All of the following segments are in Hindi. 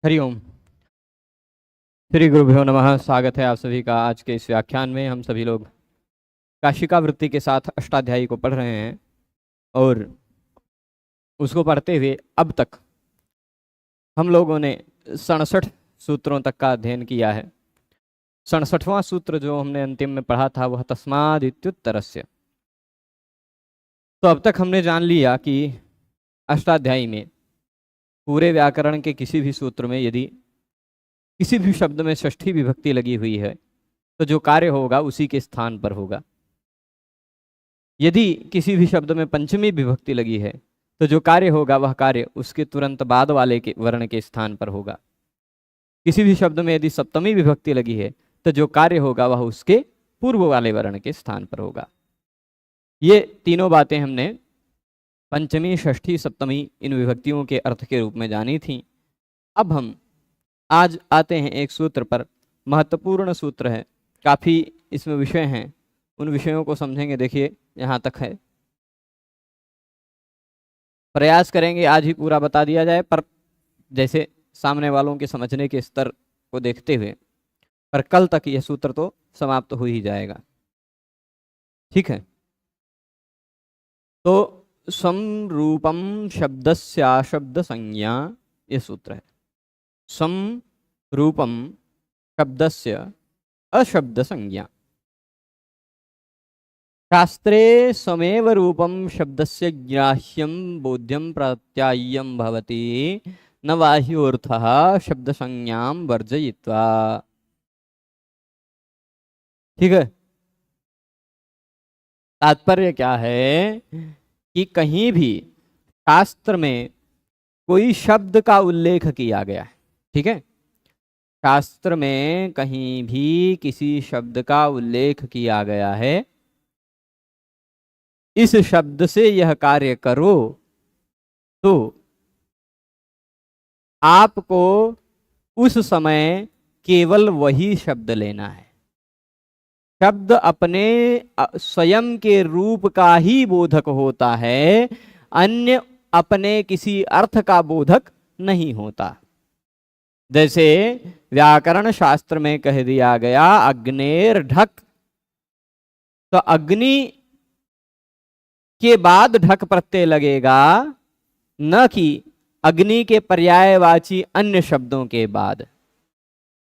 हरिओम। श्री गुरुभ्यो नमः। स्वागत है आप सभी का आज के इस व्याख्यान में। हम सभी लोग काशिका वृत्ति के साथ अष्टाध्यायी को पढ़ रहे हैं और उसको पढ़ते हुए अब तक हम लोगों ने 67 सूत्रों तक का अध्ययन किया है। 67वां सूत्र जो हमने अंतिम में पढ़ा था वह तस्माद् इत्युत्तरस्य। तो अब तक हमने जान लिया कि अष्टाध्यायी में पूरे व्याकरण के किसी भी सूत्र में यदि किसी भी शब्द में षष्ठी विभक्ति लगी हुई है तो जो कार्य होगा उसी के स्थान पर होगा। यदि किसी भी शब्द में पंचमी विभक्ति लगी है तो जो कार्य होगा वह कार्य उसके तुरंत बाद वाले के वर्ण के स्थान पर होगा। किसी भी शब्द में यदि सप्तमी विभक्ति लगी है तो जो कार्य होगा वह उसके पूर्व वाले वर्ण के स्थान पर होगा। ये तीनों बातें हमने पंचमी, षष्ठी, सप्तमी इन विभक्तियों के अर्थ के रूप में जानी थी। अब हम आज आते हैं एक सूत्र पर। महत्वपूर्ण सूत्र है, काफ़ी इसमें विषय हैं, उन विषयों को समझेंगे। देखिए यहाँ तक है, प्रयास करेंगे आज ही पूरा बता दिया जाए, पर जैसे सामने वालों के समझने के स्तर को देखते हुए, पर कल तक यह सूत्र तो समाप्त हो ही जाएगा। ठीक है, तो समरूपम शब्दस्याशब्द संज्ञा ये सूत्र है। समरूपम शब्दस्य अशब्द संज्ञा। शास्त्रे समेव रूपम शब्दस्य ग्राह्यम बोध्यम प्रत्याय्यम भवति न बाह्योऽर्थः शब्द संज्ञां वर्जयित्वा। ठीक है, तात्पर्य क्या है कि कहीं भी शास्त्र में कोई शब्द का उल्लेख किया गया है, ठीक है, शास्त्र में कहीं भी किसी शब्द का उल्लेख किया गया है, इस शब्द से यह कार्य करो, तो आपको उस समय केवल वही शब्द लेना है। शब्द अपने स्वयं के रूप का ही बोधक होता है, अन्य अपने किसी अर्थ का बोधक नहीं होता। जैसे व्याकरण शास्त्र में कह दिया गया अग्नेर ढक, तो अग्नि के बाद ढक प्रत्यय लगेगा, न कि अग्नि के पर्यायवाची अन्य शब्दों के बाद।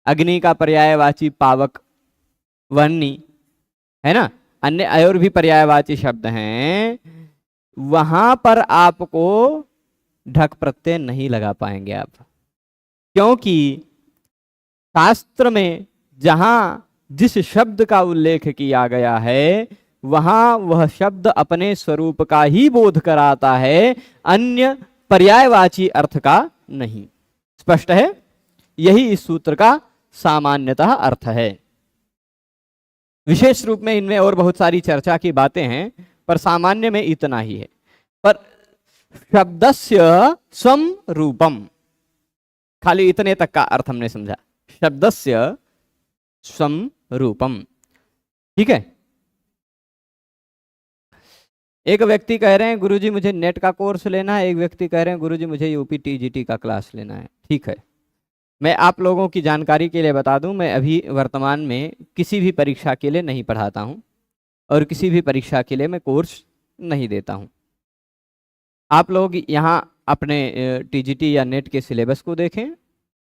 अग्नि का पर्यायवाची पावक, वर्णी है ना, अन्य और भी पर्यायवाची शब्द हैं, वहां पर आपको ढक प्रत्यय नहीं लगा पाएंगे आप, क्योंकि शास्त्र में जहां जिस शब्द का उल्लेख किया गया है वहां वह शब्द अपने स्वरूप का ही बोध कराता है, अन्य पर्यायवाची अर्थ का नहीं। स्पष्ट है? यही इस सूत्र का सामान्यतः अर्थ है। विशेष रूप में इनमें और बहुत सारी चर्चा की बातें हैं, पर सामान्य में इतना ही है। पर शब्दस्य स्वम रूपम, खाली इतने तक का अर्थ हमने समझा। शब्दस्य स्वम रूपम, ठीक है। एक व्यक्ति कह रहे हैं गुरुजी मुझे नेट का कोर्स लेना है, एक व्यक्ति कह रहे हैं गुरुजी मुझे यूपी टीजीटी का क्लास लेना है। ठीक है, मैं आप लोगों की जानकारी के लिए बता दूं, मैं अभी वर्तमान में किसी भी परीक्षा के लिए नहीं पढ़ाता हूं और किसी भी परीक्षा के लिए मैं कोर्स नहीं देता हूं। आप लोग यहाँ अपने टीजीटी या नेट के सिलेबस को देखें,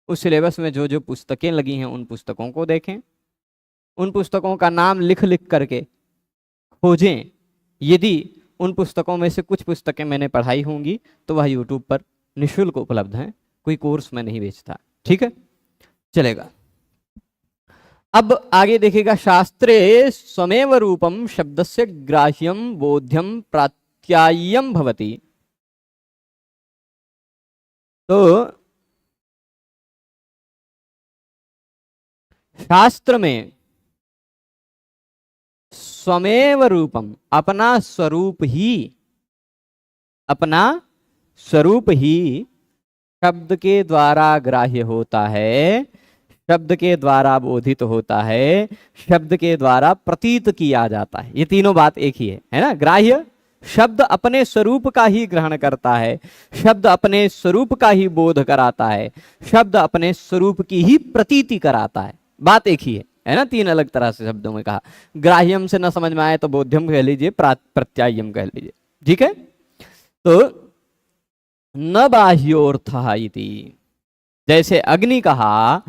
उस सिलेबस में जो जो पुस्तकें लगी हैं उन पुस्तकों को देखें, उन पुस्तकों का नाम लिख लिख करके खोजें। यदि उन पुस्तकों में से कुछ पुस्तकें मैंने पढ़ाई होंगी तो वह यूट्यूब पर निःशुल्क उपलब्ध हैं, कोई कोर्स मैं नहीं बेचता। ठीक है, चलेगा। अब आगे देखिएगा, शास्त्रे स्वमेव रूपम शब्दस्य ग्राह्यम बोध्यम प्रत्याय्यम भवति। तो शास्त्र में स्वमेव रूपम, अपना स्वरूप ही शब्द के द्वारा ग्राह्य होता है, शब्द के द्वारा बोधित होता है, शब्द के द्वारा प्रतीत किया जाता है। ये तीनों बात एक ही है ना। ग्राह्य शब्द अपने स्वरूप का ही ग्रहण करता है, शब्द अपने स्वरूप का ही बोध कराता है, शब्द अपने स्वरूप की ही प्रतीति कराता है। बात एक ही है ना, तीन अलग तरह से शब्दों में कहा। ग्राह्यम से न समझ में आए तो बोध्यम कह लीजिए, प्रत्यायम कह लीजिए, ठीक है। तो न बाह्योर्थः इति, जैसे अग्नि कहा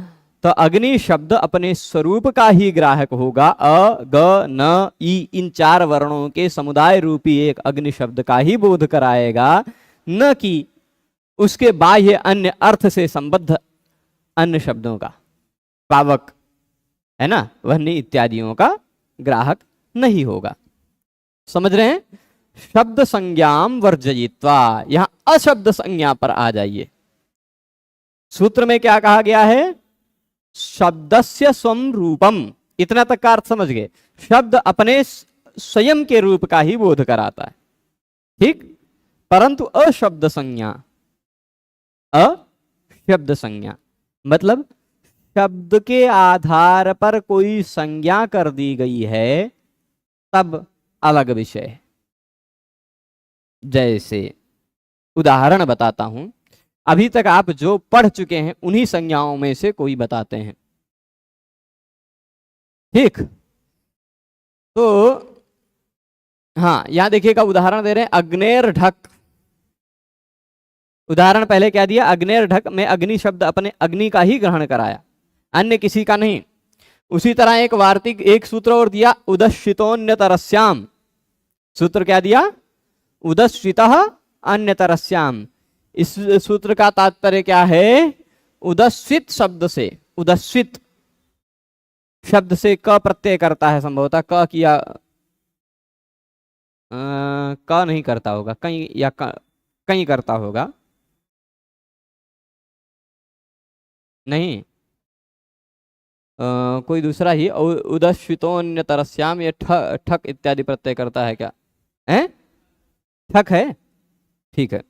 तो अग्नि शब्द अपने स्वरूप का ही ग्राहक होगा। अ ग न ई इन चार वर्णों के समुदाय रूपी एक अग्नि शब्द का ही बोध कराएगा, न कि उसके बाह्य अन्य अर्थ से संबद्ध अन्य शब्दों का, पावक है ना, वह्नि इत्यादियों का ग्राहक नहीं होगा। समझ रहे हैं? शब्द संज्ञाम वर्जयित्वा, यहां अशब्द संज्ञा पर आ जाइए। सूत्र में क्या कहा गया है? शब्दस्य स्वम रूपम, इतना तक का अर्थ समझ गए। शब्द अपने स्वयं के रूप का ही बोध कराता है, ठीक। परंतु अशब्द संज्ञा, अशब्द संज्ञा मतलब शब्द के आधार पर कोई संज्ञा कर दी गई है, तब अलग विषय है। जैसे उदाहरण बताता हूं, अभी तक आप जो पढ़ चुके हैं उन्हीं संज्ञाओं में से कोई बताते हैं, ठीक। तो हाँ, यहां देखिएगा उदाहरण दे रहे हैं, अग्नेर ढक। उदाहरण पहले क्या दिया? अग्नेर ढक में अग्नि शब्द अपने अग्नि का ही ग्रहण कराया, अन्य किसी का नहीं। उसी तरह एक वार्तिक एक सूत्र और दिया, उदश्रितोन्यतरस्याम। सूत्र क्या दिया? उदश्रितः अन्यतरस्याम। इस सूत्र का तात्पर्य क्या है? उदस्वित शब्द से, उदस्वित शब्द से क प्रत्यय करता है, संभवतः क किया क नहीं करता होगा, कहीं या कहीं करता होगा, नहीं कोई दूसरा ही। उदश्वितोन्यतरस्याम, ये ठक इत्यादि प्रत्यय करता है क्या? है ठक है, ठीक है,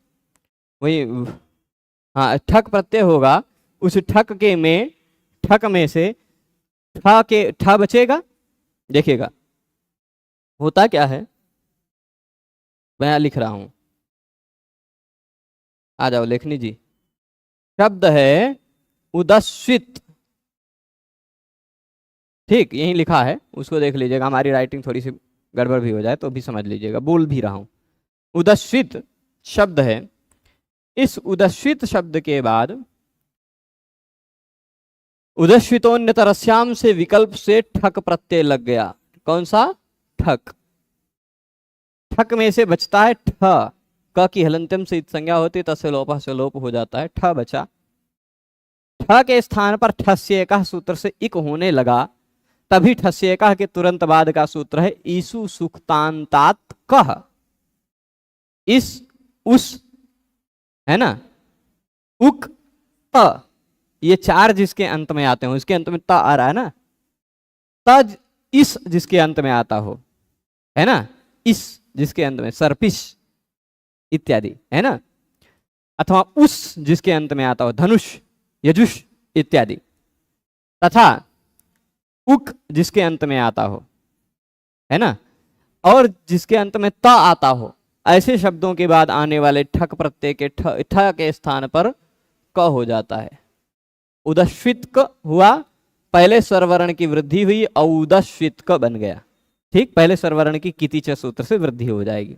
वही हाँ, ठक प्रत्यय होगा। उस ठक के में, ठक में से ठ बचेगा। देखिएगा होता क्या है, मैं लिख रहा हूं, आ जाओ लेखनी जी। शब्द है उदस्वित, ठीक, यही लिखा है, उसको देख लीजिएगा। हमारी राइटिंग थोड़ी सी गड़बड़ भी हो जाए तो भी समझ लीजिएगा, बोल भी रहा हूं। उदस्वित शब्द है, इस उदस्वित शब्द के बाद उदश्वितोन्यतरस्याम से विकल्प से ठक प्रत्यय लग गया। कौन सा? ठक। ठक में से बचता है ठ, क की हलंत्यम से संज्ञा होती, तस्य लोप से लोप हो जाता है, ठ बचा। ठ के स्थान पर ठस्येकः सूत्र से इक होने लगा, तभी ठस्येकः के तुरंत बाद का सूत्र है ईसु सुक्तांतात कह। इस, उस, है ना, उक, त, ये चार जिसके अंत में आते हो, इसके अंत में त आ रहा है ना, तज इस जिसके अंत में आता हो, है ना, इस जिसके अंत में, सर्पिश इत्यादि, है ना, अथवा उस जिसके अंत में आता हो, धनुष, यजुष इत्यादि, तथा उक जिसके अंत में आता हो, है ना, और जिसके अंत में त आता हो, ऐसे शब्दों के बाद आने वाले ठक प्रत्यय के ठ के स्थान पर क हो जाता है। उदश्वित क हुआ, पहले स्वरवर्ण की वृद्धि हुई, औदश्वित क बन गया, ठीक। पहले स्वरवर्ण की किति च सूत्र से वृद्धि हो जाएगी।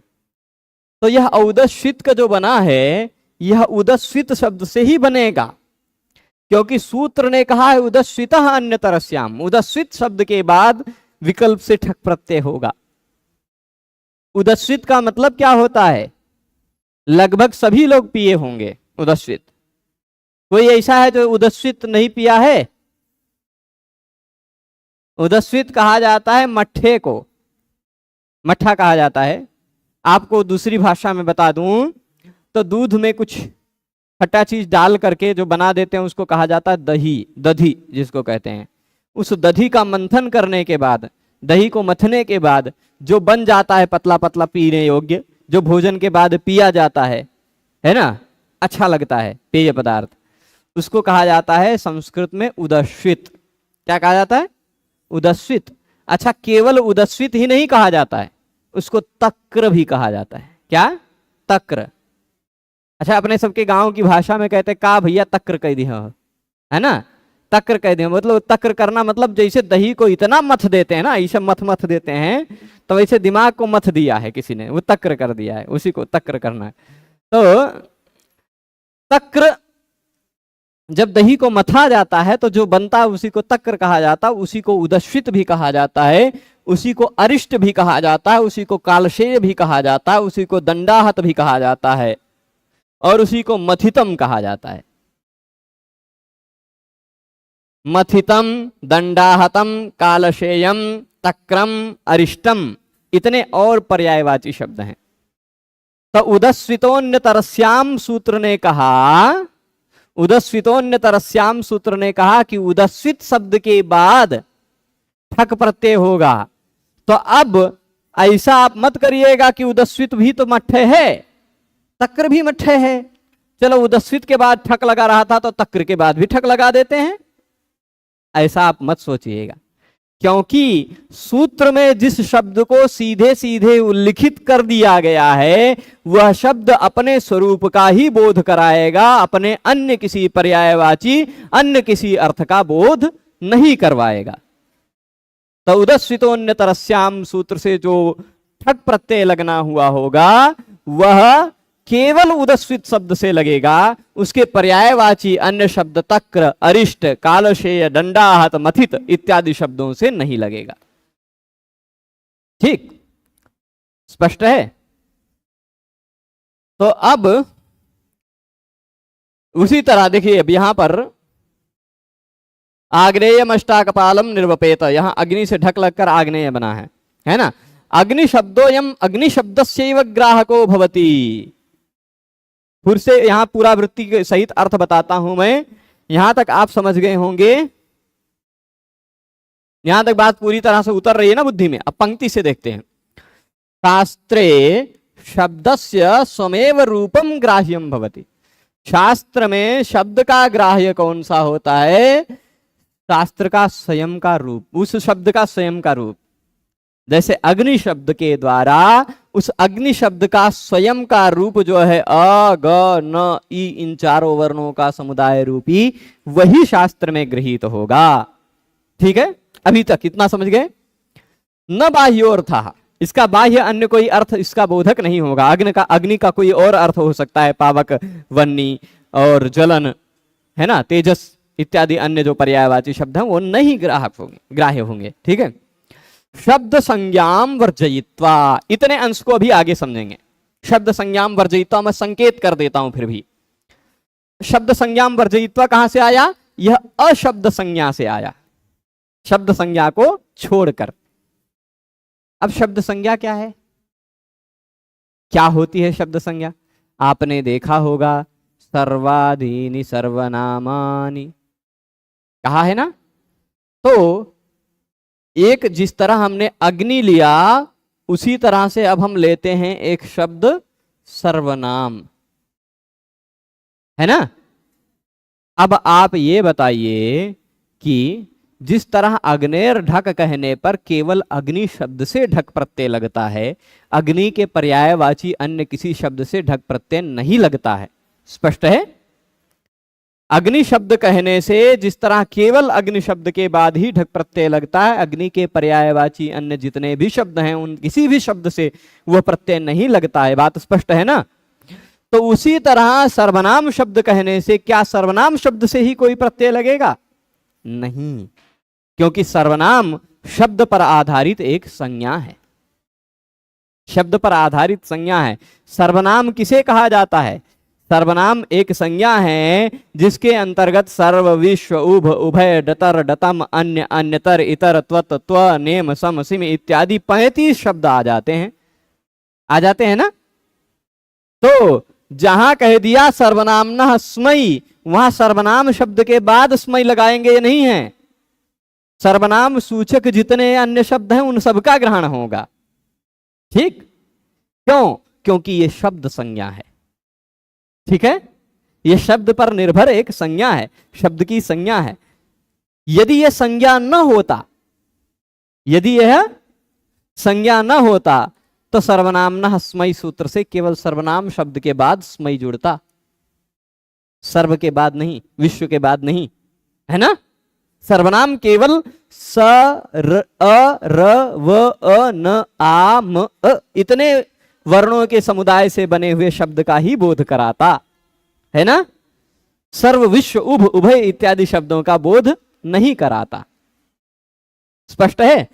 तो यह औदश्वित का जो बना है, यह उदस्वित शब्द से ही बनेगा, क्योंकि सूत्र ने कहा है उदस्वितः अन्यतरस्याम। उदस्वित शब्द के बाद विकल्प से ठक प्रत्यय होगा। उदस्वित का मतलब क्या होता है? लगभग सभी लोग पिए होंगे उदस्वित। कोई ऐसा है जो उदस्वित नहीं पिया है? उदस्वित कहा जाता है मट्ठे को, मट्ठा कहा जाता है। आपको दूसरी भाषा में बता दूं तो दूध में कुछ खट्टा चीज डाल करके जो बना देते हैं उसको कहा जाता है दही, दधी जिसको कहते हैं। उस दधी का मंथन करने के बाद, दही को मथने के बाद जो बन जाता है पतला पतला पीने योग्य, जो भोजन के बाद पिया जाता है ना, अच्छा लगता है पेय पदार्थ, उसको कहा जाता है संस्कृत में उदस्वित। क्या कहा जाता है? उदस्वित। अच्छा, केवल उदस्वित ही नहीं कहा जाता है, उसको तक्र भी कहा जाता है। क्या? तक्र। अच्छा, अपने सबके गांव की भाषा में कहते का भैया तक्र कह दिया, है ना, तक्र कह दिया। मतलब तक्र करना मतलब जैसे दही को इतना मथ देते हैं ना, ऐसे मथ मथ देते हैं, तो वैसे दिमाग को मथ दिया है किसी ने, वो तक्र कर दिया है, उसी को तक्र करना है। तो तक्र, जब दही को मथा जाता है तो जो बनता है उसी को तक्र कहा जाता है, उसी को उदस्वित भी कहा जाता है, उसी को अरिष्ट भी कहा जाता है, उसी को कालशेय भी कहा जाता है, उसी को दंडाहत भी कहा जाता है, और उसी को मथितम कहा जाता है। मथितम, दंडाहतम, कालशेयम, तक्रम, अरिष्टम, इतने और पर्यायवाची शब्द हैं। तो उदस्वितोन्यतरस्याम सूत्र ने कहा, उदस्वितोन्यतरस्याम सूत्र ने कहा कि उदस्वित शब्द के बाद ठक प्रत्यय होगा। तो अब ऐसा आप मत करिएगा कि उदस्वित भी तो मठ्ठे है, तक्र भी मठ्ठे है, चलो उदस्वित के बाद ठक लगा रहा था तो तक्र के बाद भी ठक लगा देते हैं, ऐसा आप मत सोचिएगा। क्योंकि सूत्र में जिस शब्द को सीधे सीधे उल्लिखित कर दिया गया है वह शब्द अपने स्वरूप का ही बोध कराएगा, अपने अन्य किसी पर्यायवाची अन्य किसी अर्थ का बोध नहीं करवाएगा। तो उदस्वितोन्यतरस्याम सूत्र से जो ठक प्रत्यय लगना हुआ होगा वह केवल उदस्वित शब्द से लगेगा, उसके पर्यायवाची अन्य शब्द तक्र, अरिष्ट, कालशेय, दंडाहत, मथित इत्यादि शब्दों से नहीं लगेगा। ठीक, स्पष्ट है? तो अब उसी तरह देखिए, अब यहां पर आग्नेयम अष्टाकपालम निर्वपेत, यहां अग्नि से ढक लगकर आग्नेय बना है ना। अग्नि शब्दोयम अग्नि शब्दस्यैव ग्राहको भवति। फिर से यहां पूरा वृत्ति के सहित अर्थ बताता हूं मैं, यहां तक आप समझ गए होंगे, यहां तक बात पूरी तरह से उतर रही है ना बुद्धि में। अब पंक्ति से देखते हैं। शास्त्रे शब्दस्य स्वमेव रूपम ग्राह्यम भवति। शास्त्र में शब्द का ग्राह्य कौन सा होता है? शास्त्र का स्वयं का रूप, उस शब्द का स्वयं का रूप। जैसे अग्नि शब्द के द्वारा उस अग्नि शब्द का स्वयं का रूप जो है अ, ग, न, ई, इन चारों वर्णों का समुदाय रूपी, वही शास्त्र में गृहीत होगा। ठीक है, अभी तक इतना समझ गए? न बाह्योर्थः, इसका बाह्य अन्य कोई अर्थ इसका बोधक नहीं होगा। अग्नि का कोई और अर्थ हो सकता है, पावक, वन्नी और जलन, है ना, तेजस इत्यादि अन्य जो पर्यायवाची शब्द हैं वो नहीं ग्राह्य होंगे। ठीक है, शब्द संज्ञाम वर्जयित्वा, इतने अंश को अभी आगे समझेंगे। शब्द संज्ञाम वर्जयित्वा मैं संकेत कर देता हूं फिर भी। शब्द संज्ञाम वर्जयित्वा कहां से आया? यह अशब्द संज्ञा से आया, शब्द संज्ञा को छोड़कर। अब शब्द संज्ञा क्या है? क्या होती है शब्द संज्ञा? आपने देखा होगा सर्वाधीनि सर्वनामानि कहा है ना। तो एक जिस तरह हमने अग्नि लिया उसी तरह से अब हम लेते हैं एक शब्द सर्वनाम, है ना। अब आप ये बताइए कि जिस तरह अग्नेर ढक कहने पर केवल अग्नि शब्द से ढक प्रत्यय लगता है, अग्नि के पर्यायवाची अन्य किसी शब्द से ढक प्रत्यय नहीं लगता है। स्पष्ट है? अग्नि शब्द कहने से जिस तरह केवल अग्नि शब्द के बाद ही ढक प्रत्यय लगता है, अग्नि के पर्यायवाची अन्य जितने भी शब्द हैं उन किसी भी शब्द से वह प्रत्यय नहीं लगता है। बात स्पष्ट है ना। तो उसी तरह सर्वनाम शब्द कहने से क्या सर्वनाम शब्द से ही कोई प्रत्यय लगेगा? नहीं, क्योंकि सर्वनाम शब्द पर आधारित एक संज्ञा है, शब्द पर आधारित संज्ञा है। सर्वनाम किसे कहा जाता है? सर्वनाम एक संज्ञा है जिसके अंतर्गत सर्व, विश्व, उभ, उभय, डतर, डतम, अन्य, अन्यतर, इतर, त्वत, त्व, नेम, सम, सिम इत्यादि 35 शब्द आ जाते हैं ना। तो जहां कह दिया सर्वनामनः स्मयी, वहां सर्वनाम शब्द के बाद स्मयी लगाएंगे या नहीं है? सर्वनाम सूचक जितने अन्य शब्द हैं उन सबका ग्रहण होगा। ठीक, क्यों? क्योंकि ये शब्द संज्ञा है। ठीक है, ये शब्द पर निर्भर एक संज्ञा है, शब्द की संज्ञा है। यदि यह संज्ञा न होता, यदि यह संज्ञा न होता तो सर्वनामना स्मयी सूत्र से केवल सर्वनाम शब्द के बाद स्मयी जुड़ता, सर्व के बाद नहीं, विश्व के बाद नहीं, है ना। सर्वनाम केवल स र अ र व अ न आ म अ इतने वर्णों के समुदाय से बने हुए शब्द का ही बोध कराता है ना। सर्व विश्व उभ उभय इत्यादि शब्दों का बोध नहीं कराता। स्पष्ट है।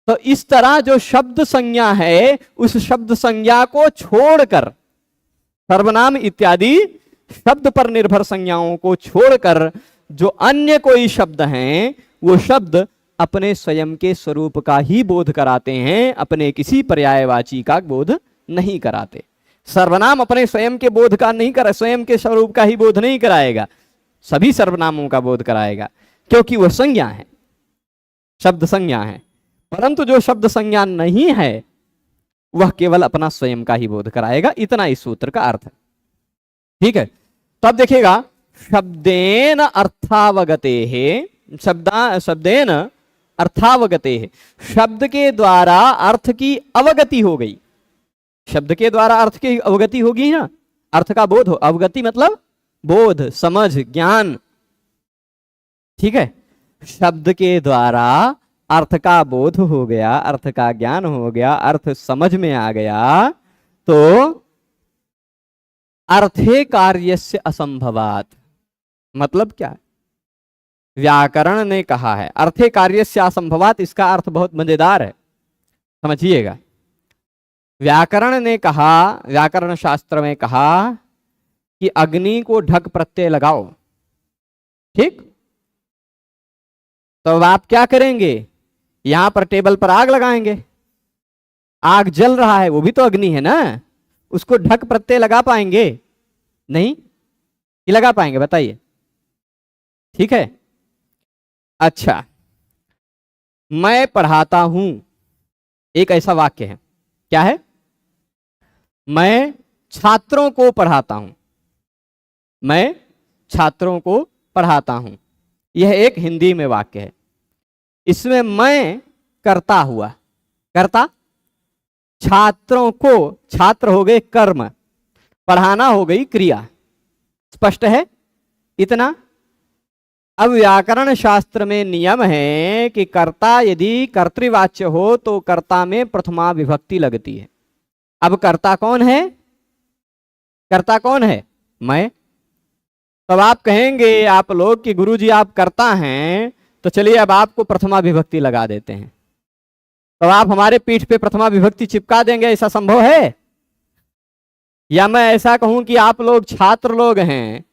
तो इस तरह जो शब्द संज्ञा है उस शब्द संज्ञा को छोड़कर, सर्वनाम इत्यादि शब्द पर निर्भर संज्ञाओं को छोड़कर जो अन्य कोई शब्द हैं वो शब्द अपने स्वयं के स्वरूप का ही बोध कराते हैं, अपने किसी पर्यायवाची का बोध नहीं कराते। सर्वनाम अपने स्वयं के बोध का नहीं कर, स्वयं के स्वरूप का ही बोध नहीं कराएगा, सभी सर्वनामों का बोध कराएगा, क्योंकि वह संज्ञा है, शब्द संज्ञा है। परंतु जो शब्द संज्ञा नहीं है वह केवल अपना स्वयं का ही बोध कराएगा। इतना इस सूत्र का अर्थ है। ठीक है। तो अब देखिएगा, शब्देन अर्थावगते है, शब्देन अर्थावगते है, शब्द के द्वारा अर्थ की अवगति हो गई। शब्द के द्वारा अर्थ की अवगति होगी ना, अर्थ का बोध हो, अवगति मतलब बोध, समझ, ज्ञान। ठीक है। शब्द के द्वारा अर्थ का बोध हो गया, अर्थ का ज्ञान हो गया, अर्थ समझ में आ गया, तो अर्थे कार्यस्य असंभवात मतलब क्या है? व्याकरण ने कहा है अर्थे कार्यस्य असंभवात। इसका अर्थ बहुत मजेदार है, समझिएगा। व्याकरण ने कहा, व्याकरण शास्त्र में कहा कि अग्नि को ढक प्रत्यय लगाओ। ठीक। तो अब आप क्या करेंगे? यहां पर टेबल पर आग लगाएंगे, आग जल रहा है, वो भी तो अग्नि है ना, उसको ढक प्रत्यय लगा पाएंगे? नहीं कि लगा पाएंगे, बताइए। ठीक है। अच्छा, मैं पढ़ाता हूं, एक ऐसा वाक्य है, क्या है? मैं छात्रों को पढ़ाता हूं, मैं छात्रों को पढ़ाता हूं। यह एक हिंदी में वाक्य है। इसमें मैं करता हुआ, करता, छात्रों को, छात्र हो गए कर्म, पढ़ाना हो गई क्रिया। स्पष्ट है इतना? अब व्याकरण शास्त्र में नियम है कि कर्ता यदि कर्तृवाच्य हो तो कर्ता में प्रथमा विभक्ति लगती है। अब कर्ता कौन है? कर्ता कौन है? मैं। तब आप कहेंगे आप लोग कि गुरुजी आप कर्ता हैं, तो चलिए अब आपको प्रथमा विभक्ति लगा देते हैं। तो आप हमारे पीठ पे प्रथमा विभक्ति चिपका देंगे, ऐसा संभव है? या मैं ऐसा कहूं कि आप लोग छात्र लोग हैं,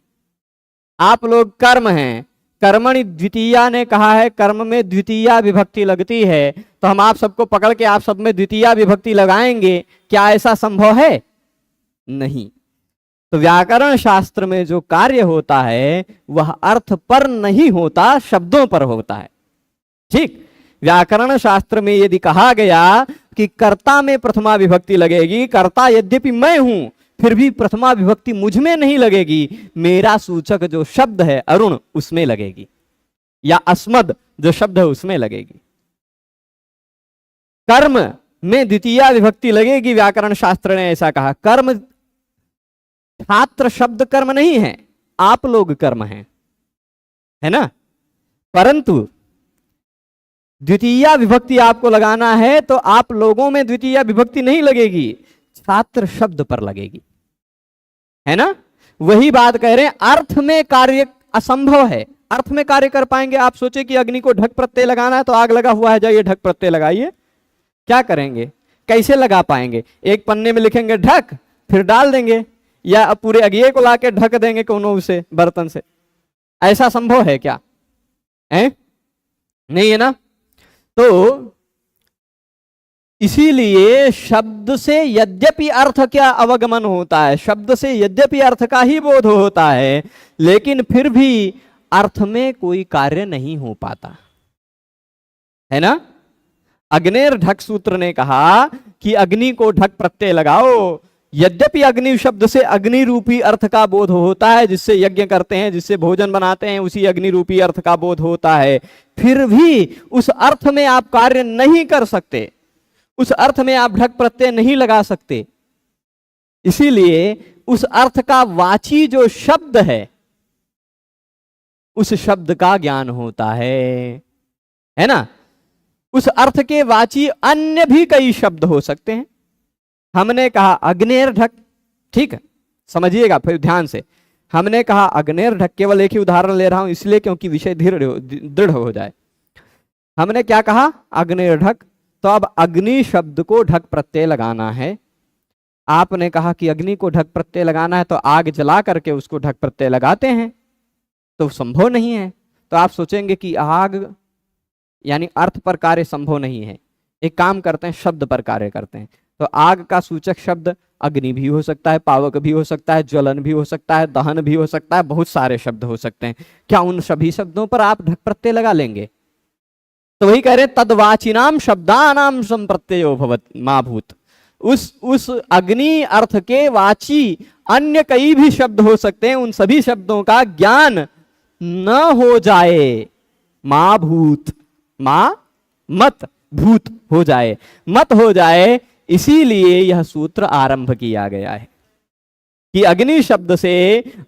आप लोग कर्म हैं, कर्मणि द्वितीया ने कहा है कर्म में द्वितीया विभक्ति लगती है, तो हम आप सबको पकड़ के आप सब में द्वितीया विभक्ति लगाएंगे, क्या ऐसा संभव है? नहीं। तो व्याकरण शास्त्र में जो कार्य होता है वह अर्थ पर नहीं होता, शब्दों पर होता है। ठीक। व्याकरण शास्त्र में यदि कहा गया कि कर्ता में प्रथमा विभक्ति लगेगी, कर्ता यद्यपि मैं हूं फिर भी प्रथमा विभक्ति मुझ में नहीं लगेगी, मेरा सूचक जो शब्द है अरुण उसमें लगेगी, या अस्मद जो शब्द है उसमें लगेगी। कर्म में द्वितीया विभक्ति लगेगी, व्याकरण शास्त्र ने ऐसा कहा। कर्म, छात्र शब्द कर्म नहीं है, आप लोग कर्म हैं, है ना। परंतु द्वितीया विभक्ति आपको लगाना है तो आप लोगों में द्वितीया विभक्ति नहीं लगेगी, छात्र शब्द पर लगेगी, है ना। वही बात कह रहे हैं, अर्थ में कार्य असंभव है। अर्थ में कार्य कर पाएंगे? आप सोचे कि अग्नि को ढक प्रत्यय लगाना है तो आग लगा हुआ है, जाइए ढक प्रत्यय लगाइए, क्या करेंगे? कैसे लगा पाएंगे? एक पन्ने में लिखेंगे ढक, फिर डाल देंगे, या पूरे अगिए को लाके ढक देंगे कोनो से बर्तन से? ऐसा संभव है क्या? है नहीं, है ना। तो इसीलिए शब्द से यद्यपि अर्थ क्या अवगमन होता है, शब्द से यद्यपि अर्थ का ही बोध होता है, लेकिन फिर भी अर्थ में कोई कार्य नहीं हो पाता, है ना। अग्नेर ढक सूत्र ने कहा कि अग्नि को ढक प्रत्यय लगाओ। यद्यपि अग्नि शब्द से अग्नि रूपी अर्थ का बोध होता है, जिससे यज्ञ करते हैं, जिससे भोजन बनाते हैं, उसी अग्नि रूपी अर्थ का बोध होता है, फिर भी उस अर्थ में आप कार्य नहीं कर सकते, उस अर्थ में आप ढक प्रत्यय नहीं लगा सकते, इसीलिए उस अर्थ का वाची जो शब्द है उस शब्द का ज्ञान होता है ना। उस अर्थ के वाची अन्य भी कई शब्द हो सकते हैं। हमने कहा अग्नेर ढक, ठीक है, समझिएगा फिर ध्यान से। हमने कहा अग्नेर ढक, केवल एक ही उदाहरण ले रहा हूं इसलिए क्योंकि विषय दृढ़ हो जाए। हमने क्या कहा? अग्नेर ढक। तो अब अग्नि शब्द को ढक प्रत्यय लगाना है। आपने कहा कि अग्नि को ढक प्रत्यय लगाना है तो आग जला करके उसको ढक प्रत्यय लगाते हैं, तो संभव नहीं है। तो आप सोचेंगे कि आग यानी अर्थ पर कार्य संभव नहीं है। एक काम करते हैं, शब्द पर कार्य करते हैं। तो आग का सूचक शब्द अग्नि भी हो सकता है, पावक भी हो सकता है, ज्वलन भी हो सकता है, दहन भी हो सकता है, बहुत सारे शब्द हो सकते हैं। क्या उन सभी शब्दों पर आप ढक प्रत्यय लगा लेंगे? तो वही कह रहे तद्वाचिनाम शब्दानाम संप्रत्ययो भवत माभूत। उस अग्नि अर्थ के वाची अन्य कई भी शब्द हो सकते हैं, उन सभी शब्दों का ज्ञान न हो जाए। मां भूत, मां मत, भूत हो जाए, मत हो जाए, इसीलिए यह सूत्र आरंभ किया गया है कि अग्नि शब्द से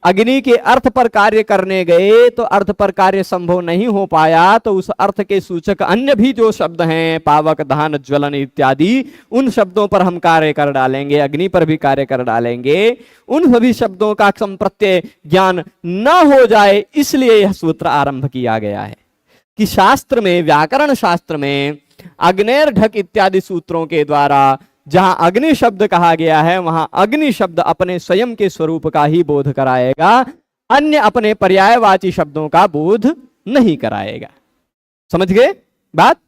अग्नि के अर्थ पर कार्य करने गए तो अर्थ पर कार्य संभव नहीं हो पाया, तो उस अर्थ के सूचक अन्य भी जो शब्द हैं, पावक, दहन, ज्वलन इत्यादि, उन शब्दों पर हम कार्य कर डालेंगे, अग्नि पर भी कार्य कर डालेंगे। उन सभी शब्दों का संप्रत्यय ज्ञान न हो जाए, इसलिए यह सूत्र आरंभ किया गया है कि शास्त्र में, व्याकरण शास्त्र में अग्नेर ढक इत्यादि सूत्रों के द्वारा जहां अग्नि शब्द कहा गया है वहां अग्नि शब्द अपने स्वयं के स्वरूप का ही बोध कराएगा, अन्य अपने पर्यायवाची शब्दों का बोध नहीं कराएगा। समझ गए बात?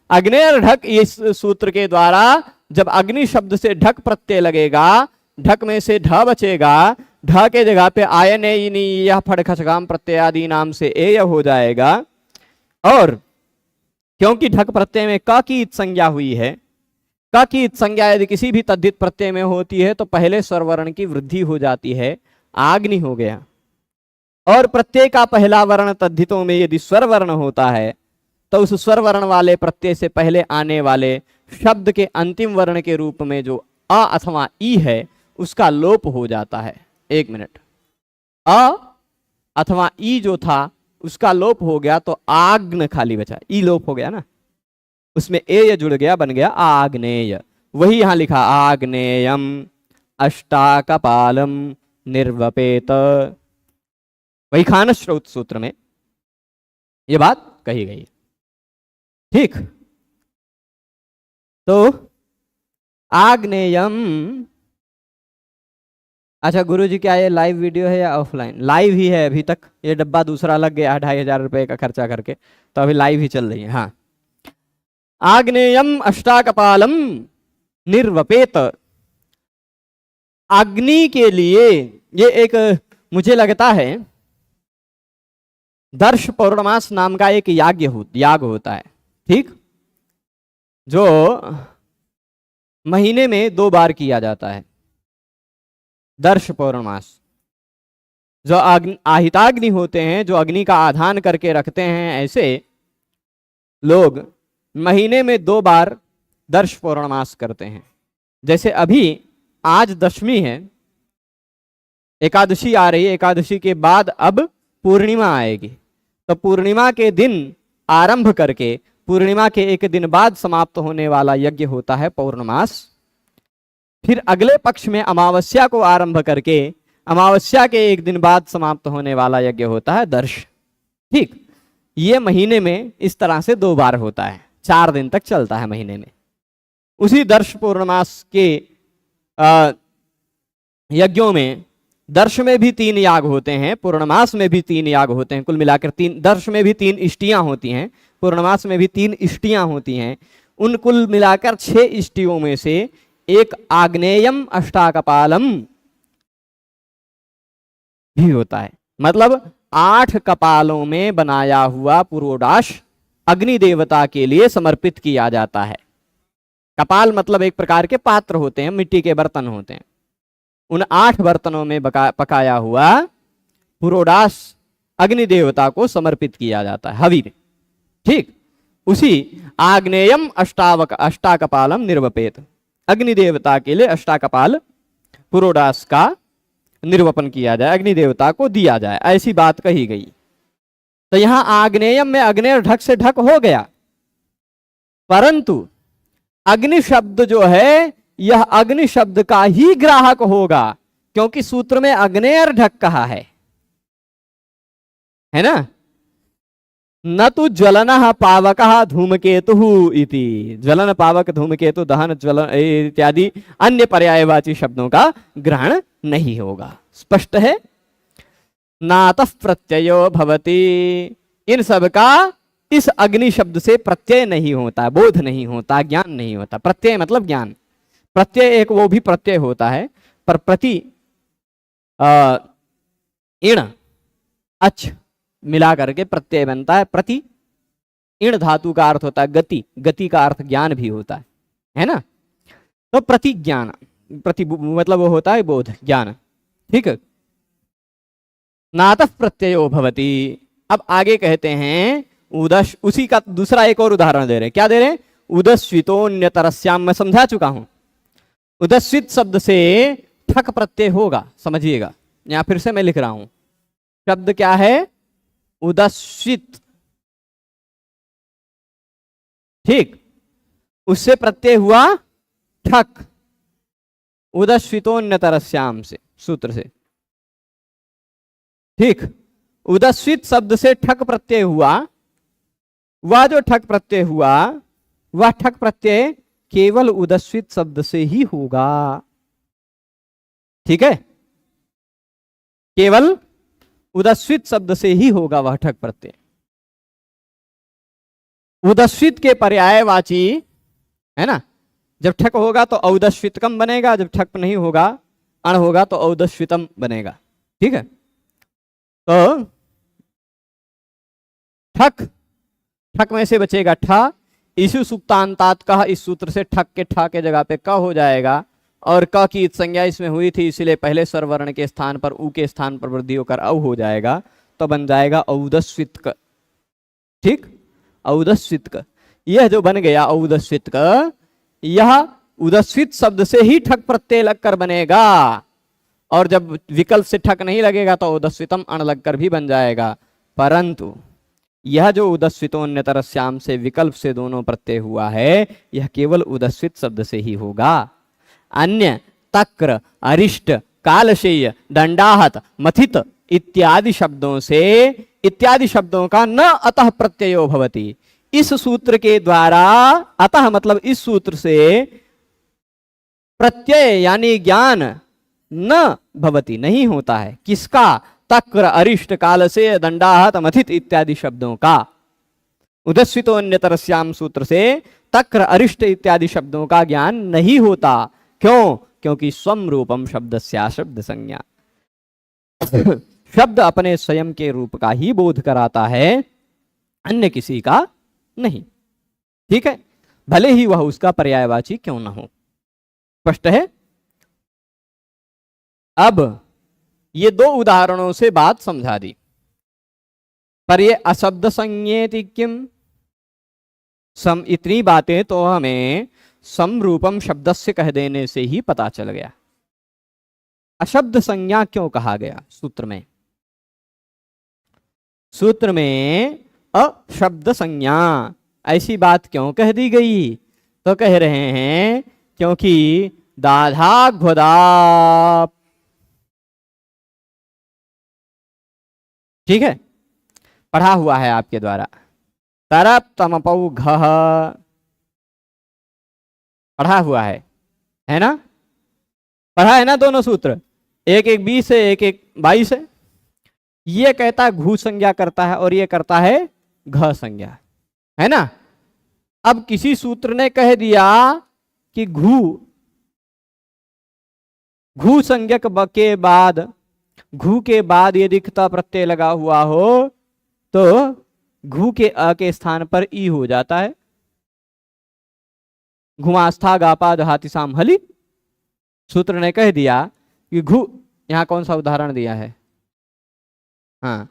अग्नेर ढक इस सूत्र के द्वारा जब अग्नि शब्द से ढक प्रत्यय लगेगा, ढक में से ढ बचेगा, ढ के जगह पे आयन यह फड़ खचगाम प्रत्यय आदि नाम से एय हो जाएगा। और क्योंकि ढक प्रत्यय में क की इत संज्ञा हुई है, क की इत संज्ञा यदि किसी भी तद्धित प्रत्यय में होती है तो पहले स्वरवर्ण की वृद्धि हो जाती है, आग्नि हो गया। और प्रत्यय का पहला वर्ण तद्धितों में यदि स्वर वर्ण होता है तो उस स्वर वर्ण वाले प्रत्यय से पहले आने वाले शब्द के अंतिम वर्ण के रूप में जो अ अथवा ई है उसका लोप हो जाता है। एक मिनट, अ अथवा ई जो था उसका लोप हो गया तो आग्न खाली बचा, ई लोप हो गया ना, उसमें ए जुड़ गया, बन गया आग्नेय। वही यहां लिखा आग्नेयम अष्टाकपालम निर्वपेत, वही खान श्रौत सूत्र में ये बात कही गई। ठीक, तो आग्नेयम। अच्छा गुरुजी, क्या ये लाइव वीडियो है या ऑफलाइन? लाइव ही है अभी तक, ये डब्बा दूसरा लग गया 2500 रुपए का खर्चा करके, तो अभी लाइव ही चल रही है। हाँ, आग्नेयम अष्टाकपालम निर्वपेत। अग्नि के लिए ये एक मुझे लगता है दर्श पौर्णमास नाम का एक याग होता है, ठीक, जो महीने में 2 बार किया जाता है। दर्श पौर्णमास, जो आहिताग्नि होते हैं, जो अग्नि का आधान करके रखते हैं, ऐसे लोग महीने में 2 बार दर्श पौर्णमास करते हैं। जैसे अभी आज दशमी है, एकादशी आ रही है, एकादशी के बाद अब पूर्णिमा आएगी, तो पूर्णिमा के दिन आरंभ करके पूर्णिमा के 1 दिन बाद समाप्त होने वाला यज्ञ होता है पौर्णमास। फिर अगले पक्ष में अमावस्या को आरंभ करके अमावस्या के 1 दिन बाद समाप्त होने वाला यज्ञ होता है दर्श। ठीक, ये महीने में इस तरह से 2 बार होता है, 4 दिन तक चलता है महीने में। उसी दर्श पूर्णमास के यज्ञों में, दर्श में भी 3 याग होते हैं, पूर्णमास में भी 3 याग होते हैं, कुल मिलाकर 3। दर्श में भी 3 इष्टियां होती हैं, पूर्णमास में भी 3 इष्टियां होती हैं। उन कुल मिलाकर 6 इष्टियों में से एक आग्नेयम अष्टाकपालम भी होता है। मतलब 8 कपालों में बनाया हुआ पुरोडाश अग्नि देवता के लिए समर्पित किया जाता है। कपाल मतलब एक प्रकार के पात्र होते हैं, मिट्टी के बर्तन होते हैं। उन 8 बर्तनों में पकाया हुआ पुरोडाश अग्नि देवता को समर्पित किया जाता है हवि में। ठीक, उसी आग्नेयम अष्टाकपालम निर्वपेत, अग्नि देवता के लिए अष्टाकपाल पुरोडास का निर्वपन किया जाए, अग्नि देवता को दिया जाए, ऐसी बात कही गई। तो यहां आग्नेयम में अग्नेय ढक से ढक हो गया, परंतु अग्नि शब्द जो है यह अग्नि शब्द का ही ग्राहक होगा, क्योंकि सूत्र में अग्नेयर ढक कहा है ना। न तो ज्वलन पावक धूमकेतु इति, ज्वलन पावक धूमकेतु दहन ज्वलन इत्यादि अन्य पर्यायवाची शब्दों का ग्रहण नहीं होगा। स्पष्ट है। नातः प्रत्ययो भवति, इन सब का इस अग्नि शब्द से प्रत्यय नहीं होता, बोध नहीं होता, ज्ञान नहीं होता। प्रत्यय मतलब ज्ञान, प्रत्यय एक वो भी प्रत्यय होता है, पर प्रति इण अच्छ मिला करके प्रत्यय बनता है। प्रति इण धातु का अर्थ होता है गति, गति का अर्थ ज्ञान भी होता है ना। तो प्रति ज्ञान, प्रति मतलब वो होता है बोध, ज्ञान, ठीक है। नातः प्रत्ययो भवति। अब आगे कहते हैं उदश, उसी का दूसरा एक और उदाहरण दे रहे हैं। क्या दे रहे हैं? उदस्वितोन्यतरस्याम, मैं समझा चुका हूं। उदस्वित शब्द से ठक प्रत्यय होगा, समझिएगा। यहां फिर से मैं लिख रहा हूं, शब्द क्या है? उदस्वित, ठीक, उससे प्रत्यय हुआ ठक, उदस्वितोन्यतरस्याम से, सूत्र से, ठीक। उदस्वित शब्द से ठक प्रत्यय हुआ, वह जो ठक प्रत्यय हुआ वह ठक प्रत्यय केवल उदस्वित शब्द से ही होगा, ठीक है। केवल उदस्वित शब्द से ही होगा वह ठक प्रत्यय। उदस्वित के पर्यायवाची है ना, जब ठक होगा तो औदस्वितकम बनेगा, जब ठक नहीं होगा, अण होगा तो औदस्वितम बनेगा, ठीक है। तो ठक, ठक में से बचेगा ठा, इसी सुप्तांतात का, इस सूत्र से ठक के ठा के जगह पे क हो जाएगा, और क की संज्ञा इसमें हुई थी, इसलिए पहले स्वर वर्ण के स्थान पर उ के स्थान पर वृद्धि होकर औ हो जाएगा, तो बन जाएगा औदस्वितक, ठीक। औदस्वितक, यह जो बन गया औदस्वितक, यह उदस्वित शब्द से ही ठक प्रत्यय लगकर बनेगा, और जब विकल्प से ठक नहीं लगेगा तो उदस्वितम अण लगकर भी बन जाएगा। परंतु यह जो उदस्वितोन्यतरस्याम से विकल्प से दोनों प्रत्यय हुआ है, यह केवल उदस्वित शब्द से ही होगा। अन्य तक्र, अरिष्ट, कालशेय, दंडाहत, मथित इत्यादि शब्दों से, इत्यादि शब्दों का न अतः प्रत्ययो भवति। इस सूत्र के द्वारा, अतः मतलब इस सूत्र से प्रत्यय यानी ज्ञान न भवति, नहीं होता है। किसका? तक्र, अरिष्ट, कालशेय, दंडाहत, मथित इत्यादि शब्दों का। उदस्वितोन्यतरस्याम सूत्र से तक्र, अरिष्ट इत्यादि शब्दों का ज्ञान नहीं होता। क्यों? क्योंकि स्वम रूपम शब्दस्या शब्द संज्ञा, शब्द अपने स्वयं के रूप का ही बोध कराता है, अन्य किसी का नहीं, ठीक है, भले ही वह उसका पर्यायवाची क्यों ना हो। स्पष्ट है। अब ये दो उदाहरणों से बात समझा दी, पर ये अशब्द संज्ञेति किम, सम, इतनी बातें तो हमें समरूपम शब्द से कह देने से ही पता चल गया। अशब्द संज्ञा क्यों कहा गया सूत्र में? सूत्र में अशब्द संज्ञा ऐसी बात क्यों कह दी गई? तो कह रहे हैं क्योंकि दाधाघ्वदा, ठीक है, पढ़ा हुआ है आपके द्वारा, तरप तमपौ घ, पढ़ा हुआ है ना, पढ़ा है ना दोनों सूत्र, एक एक 20 है, एक एक 22 है। ये कहता है घू संज्ञा करता है और ये करता है घ संज्ञा, है ना। अब किसी सूत्र ने कह दिया कि घू संज्ञक के बाद, घू के बाद यदि क्ता प्रत्यय लगा हुआ हो तो घू के अ के स्थान पर ई हो जाता है। घुमास्था गापा दहाति साम हली, सूत्र ने कह दिया कि घू, यहां कौन सा उदाहरण दिया है? हाँ,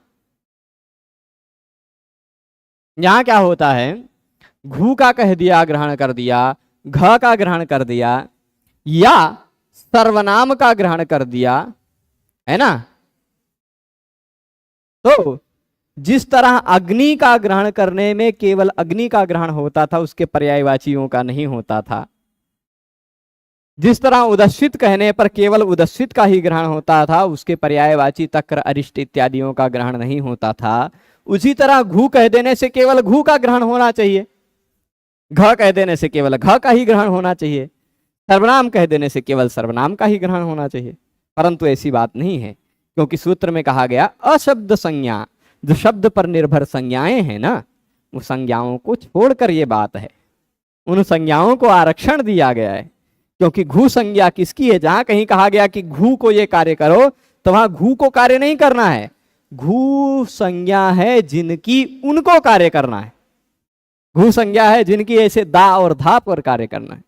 यहां क्या होता है, घू का कह दिया, ग्रहण कर दिया, घ का ग्रहण कर दिया, या सर्वनाम का ग्रहण कर दिया, है ना। तो जिस तरह अग्नि का ग्रहण करने में केवल अग्नि का ग्रहण होता था, उसके पर्यायवाचियों का नहीं होता था। जिस तरह उदस्वित कहने पर केवल उदस्वित का ही ग्रहण होता था, उसके पर्यायवाची तक्र अरिष्ट इत्यादियों का ग्रहण नहीं होता था। उसी तरह घू कह देने से केवल घू का ग्रहण होना चाहिए, घ कह देने से केवल घ का ही ग्रहण होना चाहिए, सर्वनाम कह देने से केवल सर्वनाम का ही ग्रहण होना चाहिए। परंतु ऐसी बात नहीं है, क्योंकि सूत्र में कहा गया अशब्द संज्ञा, जो शब्द पर निर्भर संज्ञाएं हैं ना, उन संज्ञाओं को छोड़कर ये बात है, उन संज्ञाओं को आरक्षण दिया गया है। क्योंकि घू संज्ञा किसकी है? जहां कहीं कहा गया कि घू को ये कार्य करो, तो वहां घू को कार्य नहीं करना है, घू संज्ञा है जिनकी उनको कार्य करना है। घू संज्ञा है जिनकी ऐसे दा और धा पर कार्य करना है।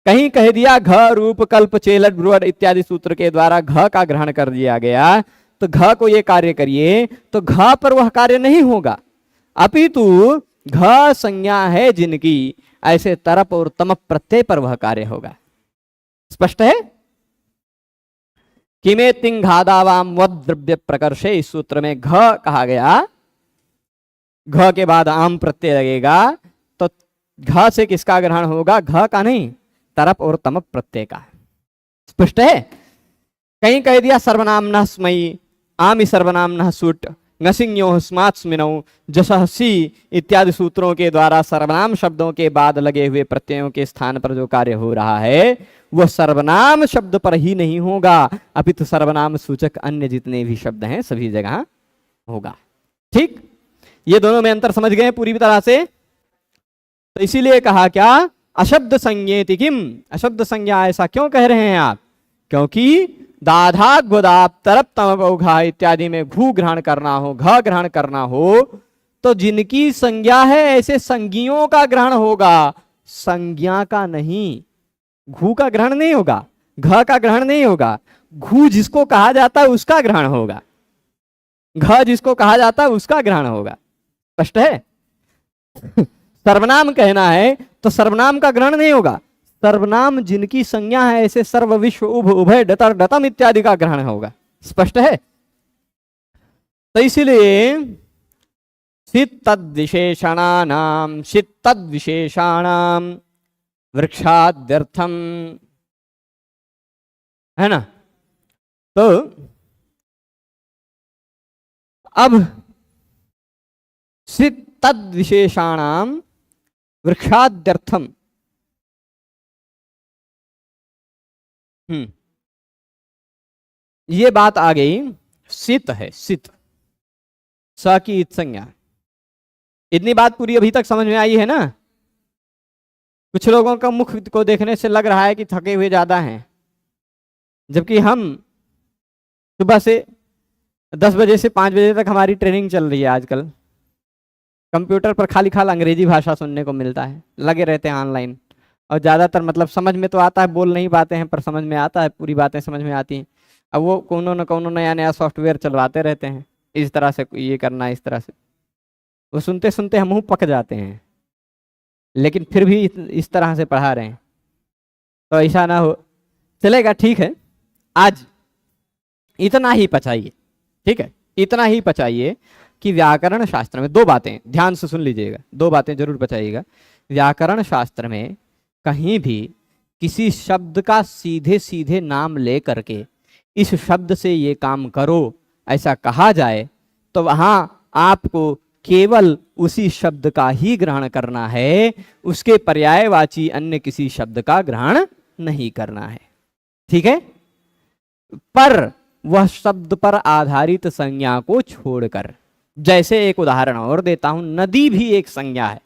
कहीं कह दिया घ रूप कल्प चेलट ब्रुवट इत्यादि सूत्र के द्वारा घ का ग्रहण कर दिया गया, तो घ को ये कार्य करिए, तो घ पर वह कार्य नहीं होगा, अपितु घ संज्ञा है जिनकी, ऐसे तरप और तमप प्रत्यय पर वह कार्य होगा। स्पष्ट है? किमे तिंघादावाम वद द्रव्य प्रकर्षे, इस सूत्र में घ कहा गया, घ के बाद आम प्रत्यय लगेगा, तो घ से किसका ग्रहण होगा? घ का नहीं, तरप और तमप प्रत्यय का। स्पष्ट है? कहीं कह दिया सर्वनाम स्मयी, आमि सर्वनाम सुट, नसिंयो स्मात् स्मिनौ, जसहसी इत्यादि सूत्रों के द्वारा सर्वनाम शब्दों के बाद लगे हुए प्रत्ययों के स्थान पर जो कार्य हो रहा है, वह सर्वनाम शब्द पर ही नहीं होगा, अपितु सर्वनाम सूचक अन्य जितने भी शब्द हैं सभी जगह होगा। ठीक, ये दोनों में अंतर समझ गए पूरी तरह से? तो इसीलिए कहा क्या? अशब्द संज्ञेति किम, अशब्द संज्ञा ऐसा क्यों कह रहे हैं आप? क्योंकि दाधा गुदाप तरप तम औघा इत्यादि में घू ग्रहण करना हो, घ ग्रहण करना हो, तो जिनकी संज्ञा है ऐसे संज्ञियों का ग्रहण होगा, संज्ञा का नहीं। घू का ग्रहण नहीं होगा, घ का ग्रहण नहीं होगा, घू जिसको कहा जाता है उसका ग्रहण होगा, घ जिसको कहा जाता है उसका ग्रहण होगा। स्पष्ट है? सर्वनाम कहना है तो सर्वनाम का ग्रहण नहीं होगा, सर्वनाम जिनकी संज्ञा है ऐसे सर्व विश्व उभ उभय डतर डतम इत्यादि का ग्रहण होगा। स्पष्ट है? तो इसलिए सित तद विशेषणानाम, सित तद विशेषाणाम वृक्षाद्यर्थम, है ना। तो अब सित तद विशेषाणाम वृक्षाद्यर्थम, ये बात आ गई। सित है, सित स की इत संज्ञा। इतनी बात पूरी अभी तक समझ में आई है ना? कुछ लोगों का मुख को देखने से लग रहा है कि थके हुए ज्यादा हैं, जबकि हम सुबह से 10 बजे से 5 बजे तक हमारी ट्रेनिंग चल रही है। आजकल कंप्यूटर पर खाली खाली अंग्रेजी भाषा सुनने को मिलता है, लगे रहते हैं ऑनलाइन, और ज़्यादातर मतलब समझ में तो आता है, बोल नहीं पाते हैं पर समझ में आता है, पूरी बातें समझ में आती हैं। अब वो कोनो न कोनो नया नया सॉफ्टवेयर चलवाते रहते हैं, इस तरह से ये करना, इस तरह से, वो सुनते सुनते हम मुँह पक जाते हैं, लेकिन फिर भी इस तरह से पढ़ा रहे हैं, तो ऐसा ना हो। चलेगा, ठीक है, आज इतना ही पचाइए, ठीक है, इतना ही पचाइए कि व्याकरण शास्त्र में 2 बातें ध्यान से सुन लीजिएगा, 2 बातें जरूर पचाइएगा। व्याकरण शास्त्र में कहीं भी किसी शब्द का सीधे सीधे नाम ले करके इस शब्द से ये काम करो ऐसा कहा जाए, तो वहां आपको केवल उसी शब्द का ही ग्रहण करना है, उसके पर्यायवाची अन्य किसी शब्द का ग्रहण नहीं करना है। ठीक है? पर वह शब्द पर आधारित संज्ञा को छोड़कर, जैसे एक उदाहरण और देता हूं, नदी भी एक संज्ञा है।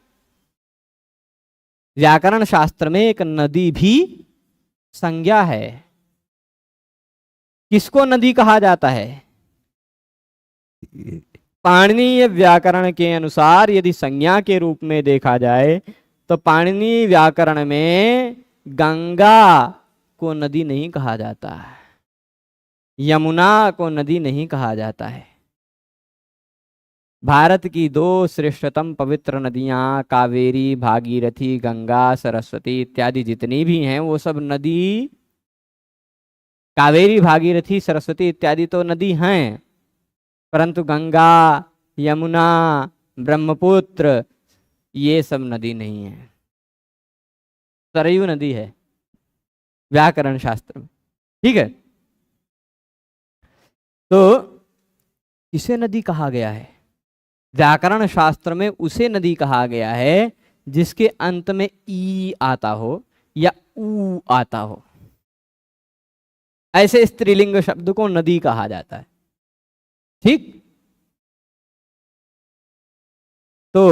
व्याकरण शास्त्र में एक नदी भी संज्ञा है। किसको नदी कहा जाता है? पाणिनीय व्याकरण के अनुसार यदि संज्ञा के रूप में देखा जाए तो पाणिनीय व्याकरण में गंगा को नदी नहीं कहा जाता है, यमुना को नदी नहीं कहा जाता है, भारत की 2 श्रेष्ठतम पवित्र नदियां कावेरी, भागीरथी, गंगा, सरस्वती इत्यादि जितनी भी हैं वो सब नदी, कावेरी, भागीरथी, सरस्वती इत्यादि तो नदी हैं, परंतु गंगा, यमुना, ब्रह्मपुत्र ये सब नदी नहीं है। सरयू नदी है व्याकरण शास्त्र में, ठीक है। तो किसे नदी कहा गया है? व्याकरण शास्त्र में उसे नदी कहा गया है जिसके अंत में ई आता हो या ऊ आता हो। ऐसे स्त्रीलिंग शब्द को नदी कहा जाता है, ठीक। तो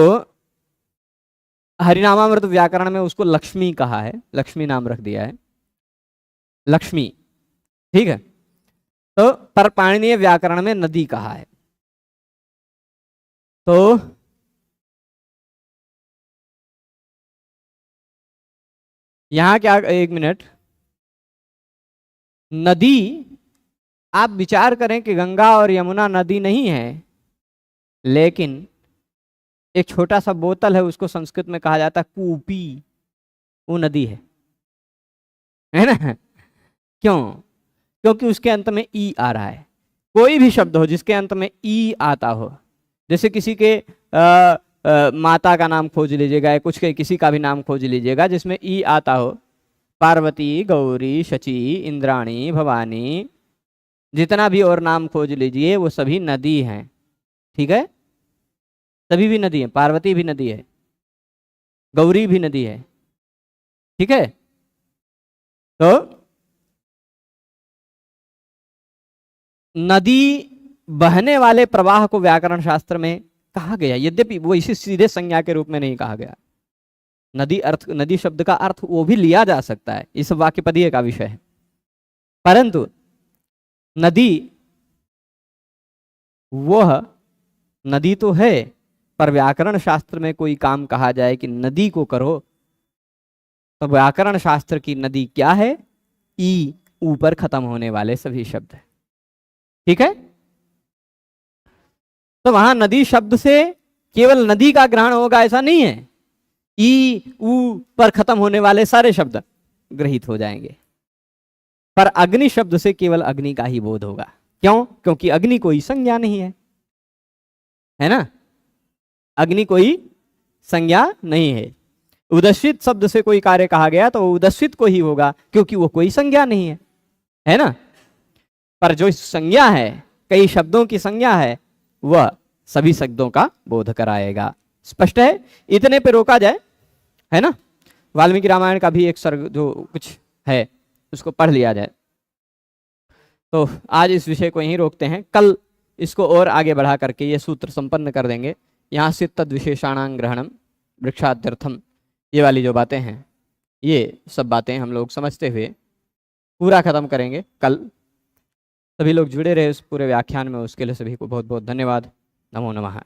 हरिनामामृत व्याकरण में उसको लक्ष्मी कहा है, लक्ष्मी नाम रख दिया है, लक्ष्मी, ठीक है। तो पर पाणिनीय व्याकरण में नदी कहा है। तो यहां क्या, एक मिनट, नदी आप विचार करें कि गंगा और यमुना नदी नहीं है, लेकिन एक छोटा सा बोतल है उसको संस्कृत में कहा जाता है कूपी, वो नदी है ना। क्यों? क्योंकि उसके अंत में ई आ रहा है। कोई भी शब्द हो जिसके अंत में ई आता हो, जैसे किसी के माता का नाम खोज लीजिएगा, कुछ के किसी का भी नाम खोज लीजिएगा जिसमें ई आता हो, पार्वती, गौरी, शची, इंद्राणी, भवानी, जितना भी और नाम खोज लीजिए वो सभी नदी हैं, ठीक है। सभी भी नदी है, पार्वती भी नदी है, गौरी भी नदी है, ठीक है। तो नदी बहने वाले प्रवाह को व्याकरण शास्त्र में कहा गया, यद्यपि वो इसी सीधे संज्ञा के रूप में नहीं कहा गया। नदी अर्थ, नदी शब्द का अर्थ वो भी लिया जा सकता है, इस वाक्य पदीय का विषय है, परंतु नदी वह नदी तो है, पर व्याकरण शास्त्र में कोई काम कहा जाए कि नदी को करो, तो व्याकरण शास्त्र की नदी क्या है? ई, ऊपर खत्म होने वाले सभी शब्द है, ठीक है। तो वहां नदी शब्द से केवल नदी का ग्रहण होगा ऐसा नहीं है, ई ऊ पर खत्म होने वाले सारे शब्द ग्रहित हो जाएंगे, पर अग्नि शब्द से केवल अग्नि का ही बोध होगा। क्यों? क्योंकि अग्नि कोई संज्ञा नहीं है ना, अग्नि कोई संज्ञा नहीं है। उदस्वित शब्द से कोई कार्य कहा गया तो उदस्वित को ही होगा, क्योंकि वो कोई संज्ञा नहीं है ना। पर जो संज्ञा है, कई शब्दों की संज्ञा है, वह सभी शब्दों का बोध कराएगा। स्पष्ट है? इतने पे रोका जाए, है ना। वाल्मीकि रामायण का भी एक सर्ग जो कुछ है उसको पढ़ लिया जाए। तो आज इस विषय को यहीं रोकते हैं, कल इसको और आगे बढ़ा करके ये सूत्र संपन्न कर देंगे। यहाँ से तद विशेषाणां ग्रहणम वृक्षात्यर्थम, ये वाली जो बातें हैं, ये सब बातें हम लोग समझते हुए पूरा खत्म करेंगे कल। सभी लोग जुड़े रहे उस पूरे व्याख्यान में, उसके लिए सभी को बहुत बहुत धन्यवाद। नमो नमः।